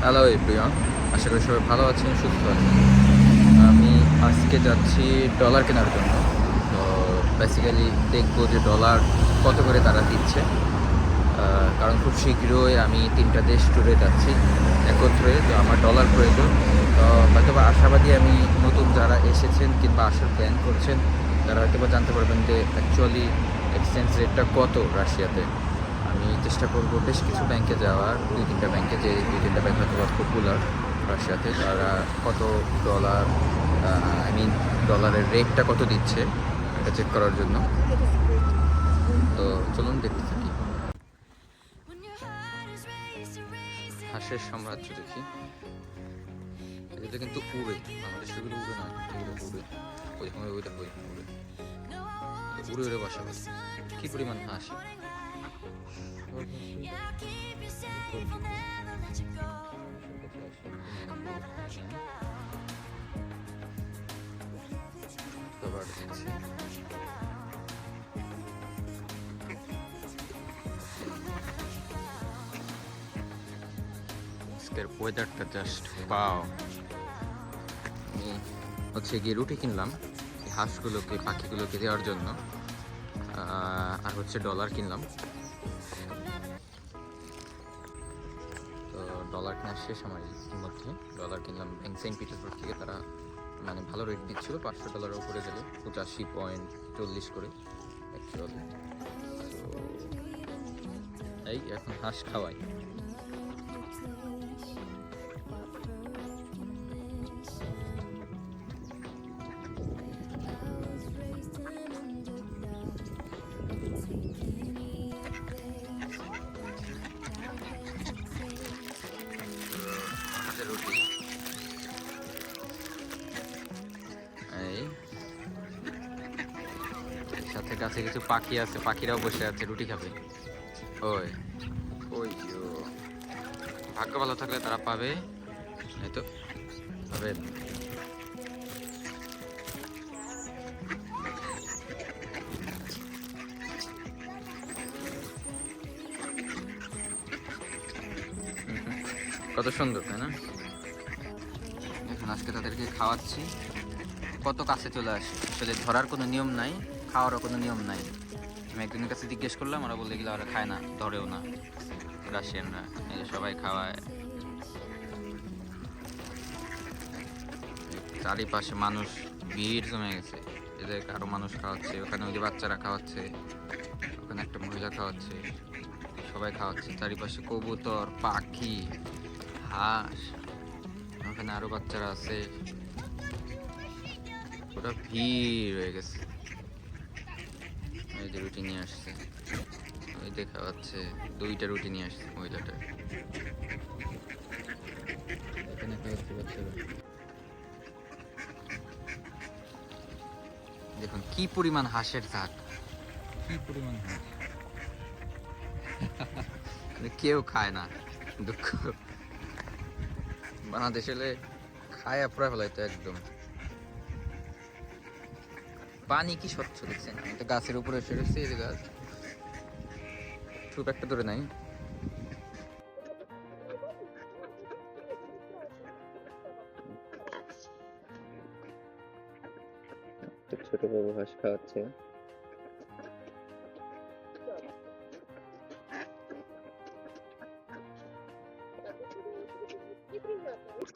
Hello everyone, আশা করি সবাই ভালো আছেন, সুস্থ আছেন। আমি আজকে যাচ্ছি ডলার কেনার জন্য। তো বেসিক্যালি দেখবো যে ডলার কত করে তারা দিচ্ছে, কারণ খুব শীঘ্রই আমি 3টা দেশ ট্যুরে যাচ্ছি একত্রে। তো আমার ডলার প্রয়োজন। তো হয়তো বা আশাবাদী আমি, নতুন যারা এসেছেন কিংবা আসার প্ল্যান করছেন তারা হয়তো বা জানতে পারবেন যে অ্যাকচুয়ালি এক্সচেঞ্জ রেটটা কত রাশিয়াতে। আমি চেষ্টা করব বেশ কিছু ব্যাংকে যাওয়ার, 2-3টা ব্যাংকে, যে 2-3টা ব্যাংক হয়তো বা পপুলার রাশিয়াতে, তারা কত ডলার, আই মিন ডলারের রেটটা কত দিচ্ছে এটা চেক করার জন্য। তো চলুন দেখতে থাকি। হাঁসের সাম্রাজ্য দেখি। এগুলো কিন্তু উড়ে, আমাদের সেগুলো উড়ে নয়, এগুলো উড়ে। ওই সময় ওইটা উড়ে উড়ে উড়ে বসা হয়। কি পরিমাণ হাঁস! আজকের ওয়েদারটা জাস্ট পাও। আমি হচ্ছে গিয়ে রুটি কিনলাম এই হাঁসগুলোকে, পাখিগুলোকে দেওয়ার জন্য, আর হচ্ছে ডলার কিনলাম। তো ডলার কেনার শেষ আমার ইতিমধ্যে। ডলার কিনলাম ব্যাংক সেন্ট পিটার্সবার্গ থেকে। তারা মানে ভালো রেট দিচ্ছিল, $500 উপরে গেলে 85.40 করে অ্যাকচুয়ালি। তো এই এখন হাঁস খাওয়াই। রুটি এই সাথে কাছে কিছু পাখি আছে, পাখিরাও বসে আছে, রুটি খাবে। ওই ওই ভাগ্য ভালো থাকলে তারা পাবে, এই তো পাবে। কত সুন্দর, তাই না? এখন আজকে তাদেরকে খাওয়াচ্ছি। কত কাছে চলে আসে, আসলে ধরার কোনো নিয়ম নাই, খাওয়ারও কোনো নিয়ম নাই। আমি একজনের কাছে জিজ্ঞেস করলাম, ওরা বললে গেলে ওরা খায় না, ধরেও না রাশিয়ানরা। এই যে সবাই খাওয়ায়, চারিপাশে মানুষ ভিড় জমে গেছে। এদেরকে আরো মানুষ খাওয়াচ্ছে, ওখানে ওই যে বাচ্চারা খাওয়াচ্ছে, ওখানে একটা মহিলা খাওয়াচ্ছে, সবাই খাওয়াচ্ছে। চারিপাশে কবুতর, পাখি, হাঁস, ওখানে আরো বাচ্চারা আছে, ওটা ভিড় হয়ে গেছে। এই যে রুটি নিয়ে আসছে, ওই দেখা যাচ্ছে 2টা রুটি নিয়ে আসছে মহিলাটা। এখানে খাওয়াচ্ছে বাচ্চারা। দেখুন কি পরিমাণ হাঁসের ঝাঁক, কি পরিমাণ হাঁস! কেউ খায় না, দুঃখ। বাংলাদেশ এলে খায় পুরা ফেলাইতো একদম। পানি কি স্বচ্ছ দেখছেন! আমি তো গাছের উপরে এসে রয়েছি, এই যে গাছ, খুব একটা দূরে নাই। ছোট বড় হাঁস খাওয়াচ্ছে।